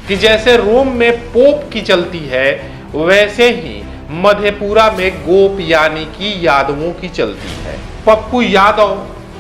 कि जैसे रोम में पोप की चलती है वैसे ही मधेपुरा में गोप यानी कि यादवों की चलती है। पप्पू यादव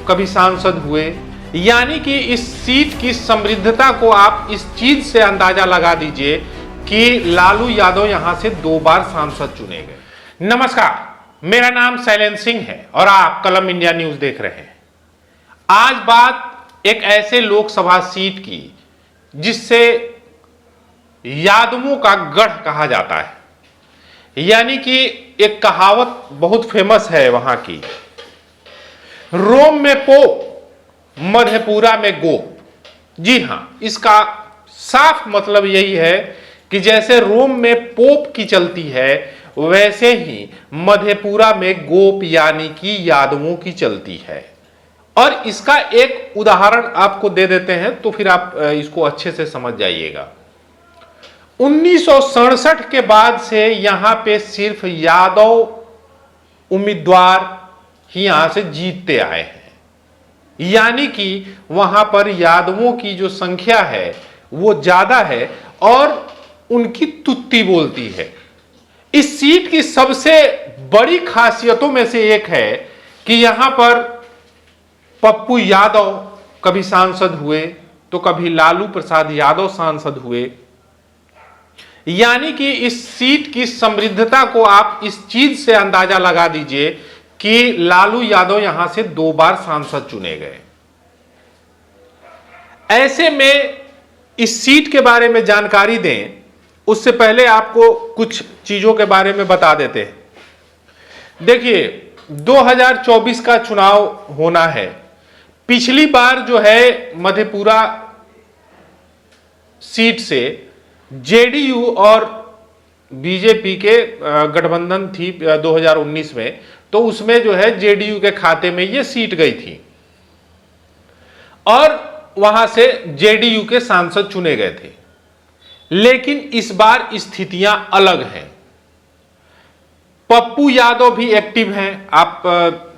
कभी सांसद हुए, यानी कि इस सीट की समृद्धता को आप इस चीज से अंदाजा लगा दीजिए कि लालू यादव यहां से 2 बार सांसद चुने गए। नमस्कार, मेरा नाम शैलेंद्र सिंह है और आप कलम इंडिया न्यूज देख रहे हैं। आज बात एक ऐसे लोकसभा सीट की जिससे यादवों का गढ़ कहा जाता है, यानी कि एक कहावत बहुत फेमस है वहां की, रोम में पोप मधेपुरा में गोप। जी हां, इसका साफ मतलब यही है कि जैसे रोम में पोप की चलती है वैसे ही मधेपुरा में गोप यानी कि यादवों की चलती है। और इसका एक उदाहरण आपको दे देते हैं तो फिर आप इसको अच्छे से समझ जाइएगा। 1967 के बाद से यहां पे सिर्फ यादव उम्मीदवार ही यहां से जीतते आए हैं, यानी कि वहां पर यादवों की जो संख्या है वो ज्यादा है और उनकी तुत्ती बोलती है। इस सीट की सबसे बड़ी खासियतों में से एक है कि यहां पर पप्पू यादव कभी सांसद हुए तो कभी लालू प्रसाद यादव सांसद हुए, यानी कि इस सीट की समृद्धता को आप इस चीज से अंदाजा लगा दीजिए कि लालू यादव यहां से 2 बार सांसद चुने गए। ऐसे में इस सीट के बारे में जानकारी दें उससे पहले आपको कुछ चीजों के बारे में बता देते हैं। देखिए, 2024 का चुनाव होना है। पिछली बार जो है मधेपुरा सीट से जेडीयू और बीजेपी के गठबंधन थी 2019 में, तो उसमें जो है जेडीयू के खाते में ये सीट गई थी और वहां से जेडीयू के सांसद चुने गए थे। लेकिन इस बार स्थितियां अलग हैं। पप्पू यादव भी एक्टिव हैं। आप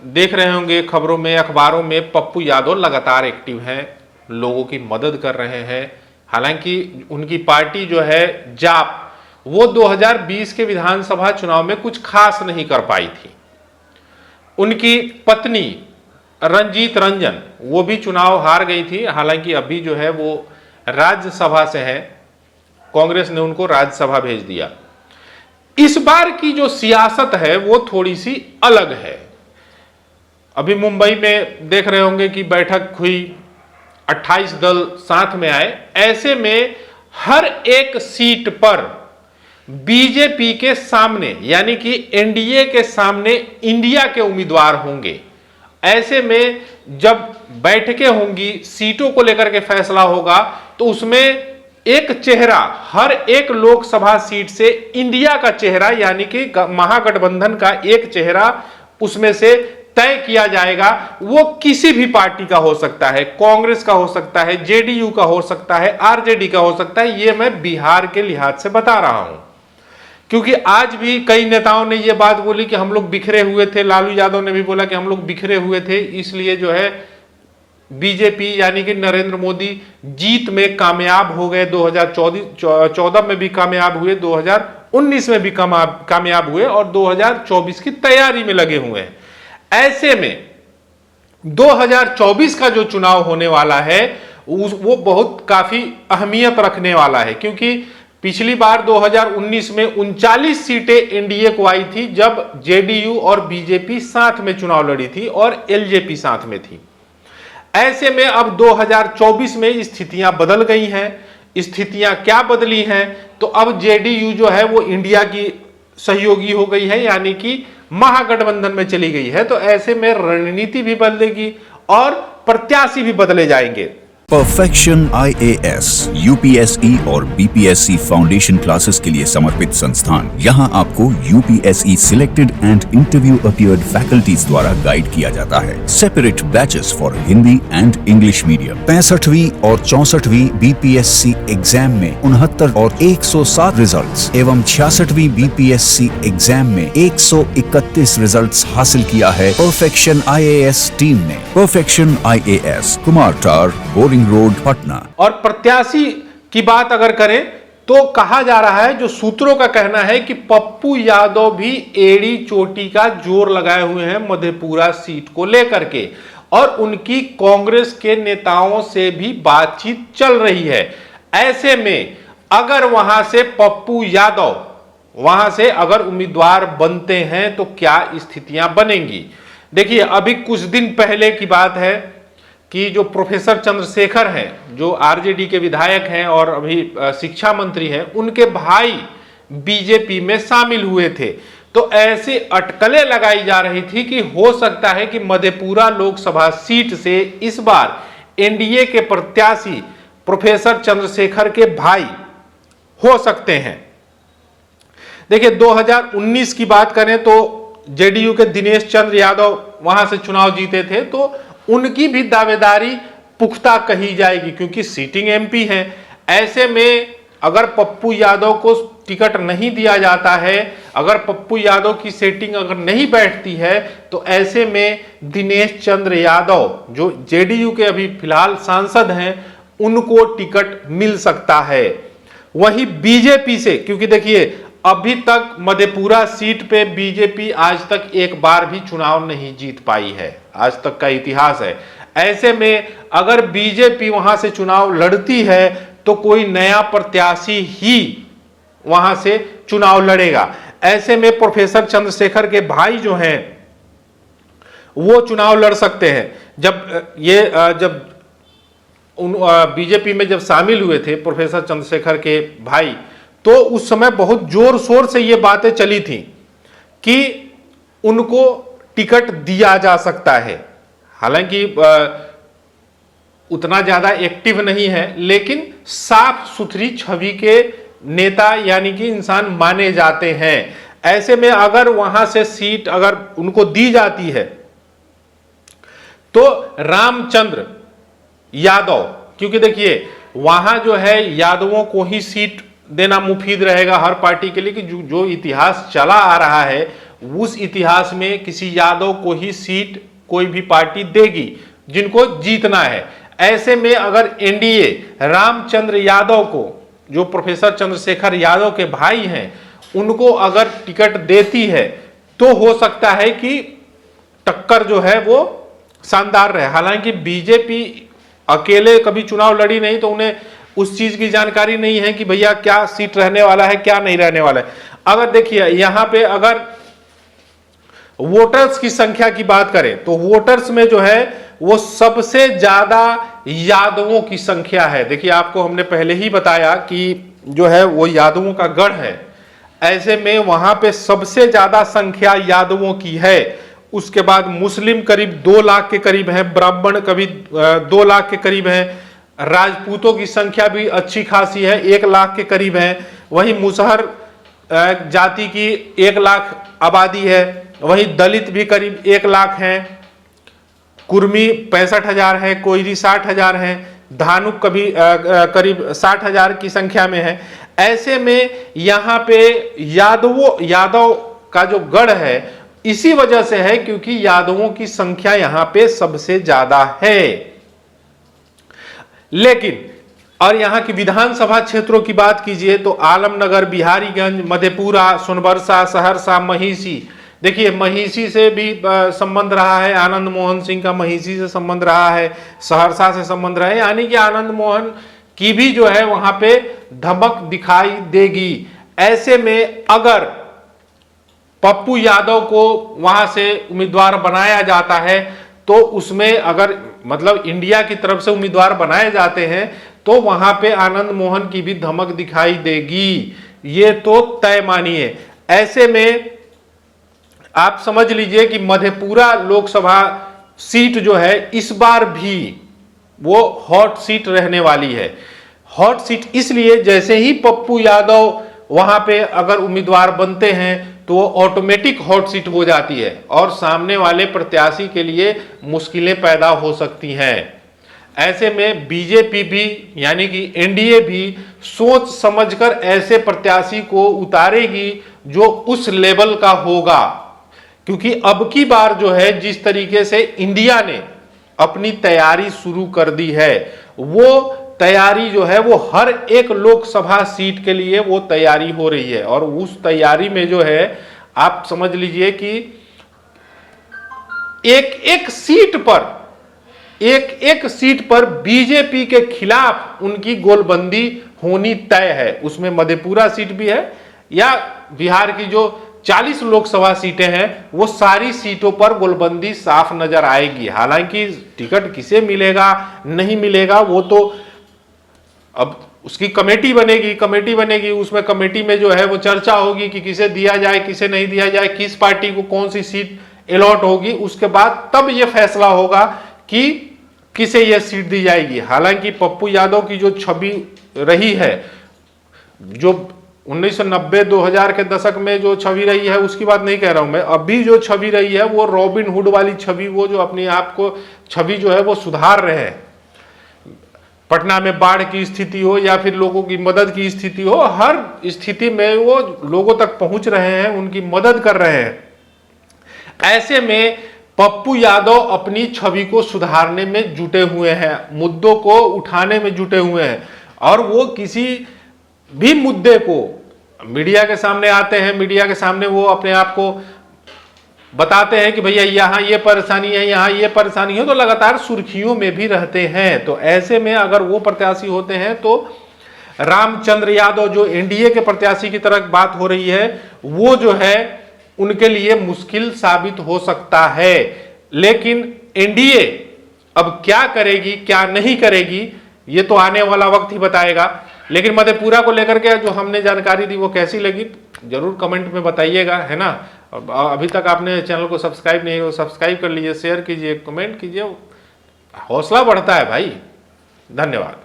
देख रहे होंगे खबरों में, अखबारों में, पप्पू यादव लगातार एक्टिव हैं, लोगों की मदद कर रहे हैं। हालांकि उनकी पार्टी जो है जाप, वो 2020 के विधानसभा चुनाव में कुछ खास नहीं कर पाई थी। उनकी पत्नी रंजीत रंजन वो भी चुनाव हार गई थी। हालांकि अभी जो है वो राज्यसभा से है, कांग्रेस ने उनको राज्यसभा भेज दिया। इस बार की जो सियासत है वो थोड़ी सी अलग है। अभी मुंबई में देख रहे होंगे कि बैठक हुई, 28 दल साथ में आए। ऐसे में हर एक सीट पर बीजेपी के सामने यानी कि एनडीए के सामने इंडिया के उम्मीदवार होंगे। ऐसे में जब बैठकें होंगी, सीटों को लेकर के फैसला होगा, तो उसमें एक चेहरा हर एक लोकसभा सीट से इंडिया का चेहरा यानी कि महागठबंधन का एक चेहरा उसमें से तय किया जाएगा। वो किसी भी पार्टी का हो सकता है, कांग्रेस का हो सकता है, जेडीयू का हो सकता है, आरजेडी का हो सकता है। ये मैं बिहार के लिहाज से बता रहा हूं, क्योंकि आज भी कई नेताओं ने ये बात बोली कि हम लोग बिखरे हुए थे। लालू यादव ने भी बोला कि हम लोग बिखरे हुए थे, इसलिए जो है बीजेपी यानी कि नरेंद्र मोदी जीत में कामयाब हो गए। 2014 में भी कामयाब हुए, 2019 में भी कामयाब हुए और 2024 की तैयारी में लगे हुए हैं। ऐसे में 2024 का जो चुनाव होने वाला है वो बहुत काफी अहमियत रखने वाला है, क्योंकि पिछली बार 2019 में 39 सीटें एनडीए को आई थी जब जेडीयू और बीजेपी साथ में चुनाव लड़ी थी और एलजेपी साथ में थी। ऐसे में अब 2024 में स्थितियां बदल गई हैं। स्थितियां क्या बदली हैं? तो अब जेडीयू जो है वो इंडिया की सहयोगी हो गई है, यानी कि महागठबंधन में चली गई है। तो ऐसे में रणनीति भी बदलेगी और प्रत्याशी भी बदले जाएंगे। परफेक्शन IAS, UPSE और BPSC फाउंडेशन क्लासेस के लिए समर्पित संस्थान। यहाँ आपको UPSE selected and interview appeared faculties द्वारा गाइड किया जाता है। Separate batches for Hindi and English medium. 65वीं और 64वीं BPSC एग्जाम में 69 और 107 रिजल्ट्स एवं 66वीं BPSC एग्जाम में 131 रिजल्ट्स हासिल किया है परफेक्शन IAS टीम ने। परफेक्शन IAS, कुमार टार, बोरिंग रोड, पटना। और प्रत्याशी की बात अगर करें तो कहा जा रहा है, जो सूत्रों का कहना है कि पप्पू यादव भी एड़ी चोटी का जोर लगाए हुए हैं मधेपुरा सीट को लेकर के, और उनकी कांग्रेस के नेताओं से भी बातचीत चल रही है। ऐसे में अगर वहां से पप्पू यादव वहां से अगर उम्मीदवार बनते हैं तो क्या स्थितियां बनेंगी। देखिए, अभी कुछ दिन पहले की बात है कि जो प्रोफेसर चंद्रशेखर हैं, जो आरजेडी के विधायक हैं और अभी शिक्षा मंत्री हैं, उनके भाई बीजेपी में शामिल हुए थे। तो ऐसे अटकलें लगाई जा रही थी कि हो सकता है कि मधेपुरा लोकसभा सीट से इस बार एनडीए के प्रत्याशी प्रोफेसर चंद्रशेखर के भाई हो सकते हैं। देखिए, 2019 की बात करें तो जेडीयू के दिनेश चंद्र यादव वहां से चुनाव जीते थे, तो उनकी भी दावेदारी पुख्ता कही जाएगी क्योंकि सीटिंग एमपी हैं। ऐसे में अगर पप्पू यादव को टिकट नहीं दिया जाता है, अगर पप्पू यादव की सेटिंग अगर नहीं बैठती है, तो ऐसे में दिनेश चंद्र यादव जो जेडीयू के अभी फिलहाल सांसद हैं, उनको टिकट मिल सकता है। वहीं बीजेपी से, क्योंकि देखिए अभी तक मधेपुरा सीट पे बीजेपी आज तक एक बार भी चुनाव नहीं जीत पाई है, आज तक का इतिहास है। ऐसे में अगर बीजेपी वहां से चुनाव लड़ती है तो कोई नया प्रत्याशी ही वहां से चुनाव लड़ेगा। ऐसे में प्रोफेसर चंद्रशेखर के भाई जो हैं वो चुनाव लड़ सकते हैं। जब बीजेपी में जब शामिल हुए थे प्रोफेसर चंद्रशेखर के भाई, तो उस समय बहुत जोर शोर से ये बातें चली थी कि उनको टिकट दिया जा सकता है। हालांकि उतना ज्यादा एक्टिव नहीं है, लेकिन साफ सुथरी छवि के नेता यानी कि इंसान माने जाते हैं। ऐसे में अगर वहां से सीट अगर उनको दी जाती है तो रामचंद्र यादव, क्योंकि देखिए वहां जो है यादवों को ही सीट देना मुफीद रहेगा हर पार्टी के लिए, कि जो इतिहास चला आ रहा है उस इतिहास में किसी यादव को ही सीट कोई भी पार्टी देगी जिनको जीतना है। ऐसे में अगर एनडीए रामचंद्र यादव को, जो प्रोफेसर चंद्रशेखर यादव के भाई हैं, उनको अगर टिकट देती है तो हो सकता है कि टक्कर जो है वो शानदार रहे। हालांकि बीजेपी अकेले कभी चुनाव लड़ी नहीं, तो उन्हें उस चीज की जानकारी नहीं है कि भैया क्या सीट रहने वाला है क्या नहीं रहने वाला है। अगर देखिए यहां पे अगर वोटर्स की संख्या की बात करें तो वोटर्स में जो है वो सबसे ज्यादा यादवों की संख्या है। देखिए, आपको हमने पहले ही बताया कि जो है वो यादवों का गढ़ है। ऐसे में वहां पे सबसे ज्यादा संख्या यादवों की है। उसके बाद मुस्लिम करीब 2 लाख के करीब है, ब्राह्मण करीब 2 लाख के करीब है, राजपूतों की संख्या भी अच्छी खासी है, 1 लाख के करीब है। वहीं मुसहर जाति की 1 लाख आबादी है। वहीं दलित भी करीब 1 लाख है, कुर्मी 65,000 है, कोयरी 60,000 है, धानुक करीब 60,000 की संख्या में है। ऐसे में यहाँ पे यादव का जो गढ़ है इसी वजह से है क्योंकि यादवों की संख्या यहाँ पे सबसे ज्यादा है। लेकिन और यहाँ की विधानसभा क्षेत्रों की बात कीजिए तो आलमनगर, बिहारीगंज, मधेपुरा, सोनबरसा, सहरसा, महिषी। देखिए महिषी से भी संबंध रहा है, आनंद मोहन सिंह का महिषी से संबंध रहा है, सहरसा से संबंध रहा है, यानी कि आनंद मोहन की भी जो है वहां पे धमक दिखाई देगी। ऐसे में अगर पप्पू यादव को वहां से उम्मीदवार बनाया जाता है तो उसमें अगर मतलब इंडिया की तरफ से उम्मीदवार बनाए जाते हैं तो वहां पे आनंद मोहन की भी धमक दिखाई देगी, ये तो तय मानिए। ऐसे में आप समझ लीजिए कि मधेपुरा लोकसभा सीट जो है इस बार भी वो हॉट सीट रहने वाली है। हॉट सीट इसलिए जैसे ही पप्पू यादव वहां पे अगर उम्मीदवार बनते हैं तो वो ऑटोमेटिक हॉट सीट हो जाती है और सामने वाले प्रत्याशी के लिए मुश्किलें पैदा हो सकती हैं। ऐसे में बीजेपी भी यानी कि एनडीए भी सोच समझकर ऐसे प्रत्याशी को उतारेगी जो उस लेवल का होगा, क्योंकि अब की बार जो है जिस तरीके से इंडिया ने अपनी तैयारी शुरू कर दी है वो तैयारी जो है वो हर एक लोकसभा सीट के लिए वो तैयारी हो रही है, और उस तैयारी में जो है आप समझ लीजिए कि एक एक सीट पर बीजेपी के खिलाफ उनकी गोलबंदी होनी तय है। उसमें मधेपुरा सीट भी है, या बिहार की जो 40 लोकसभा सीटें हैं वो सारी सीटों पर गोलबंदी साफ नजर आएगी। हालांकि टिकट किसे मिलेगा नहीं मिलेगा वो तो अब उसकी कमेटी बनेगी, उसमें कमेटी में जो है वो चर्चा होगी कि किसे दिया जाए किसे नहीं दिया जाए, किस पार्टी को कौन सी सीट अलॉट होगी, उसके बाद तब ये फैसला होगा कि किसे यह सीट दी जाएगी। हालांकि पप्पू यादव की जो छवि रही है, जो 1990-2000 के दशक में जो छवि रही है उसकी बात नहीं कह रहा हूं मैं, अभी जो छवि रही है वो रॉबिन हुड वाली छवि, वो जो अपने आप को छवि जो है वो सुधार रहे हैं। पटना में बाढ़ की स्थिति हो या फिर लोगों की मदद की स्थिति हो, हर स्थिति में वो लोगों तक पहुंच रहे हैं, उनकी मदद कर रहे हैं। ऐसे में पप्पू यादव अपनी छवि को सुधारने में जुटे हुए हैं, मुद्दों को उठाने में जुटे हुए हैं, और वो किसी भी मुद्दे को मीडिया के सामने आते हैं, मीडिया के सामने वो अपने आप को बताते हैं कि भैया यहाँ ये परेशानी है, यहाँ ये परेशानी है, तो लगातार सुर्खियों में भी रहते हैं। तो ऐसे में अगर वो प्रत्याशी होते हैं तो रामचंद्र यादव जो एनडीए के प्रत्याशी की तरह बात हो रही है, वो जो है उनके लिए मुश्किल साबित हो सकता है। लेकिन एनडीए अब क्या करेगी क्या नहीं करेगी ये तो आने वाला वक्त ही बताएगा। लेकिन मधेपुरा को लेकर के जो हमने जानकारी दी वो कैसी लगी जरूर कमेंट में बताइएगा, है ना। अभी तक आपने चैनल को सब्सक्राइब नहीं हो, सब्सक्राइब कर लीजिए, शेयर कीजिए, कमेंट कीजिए, हौसला बढ़ता है भाई। धन्यवाद।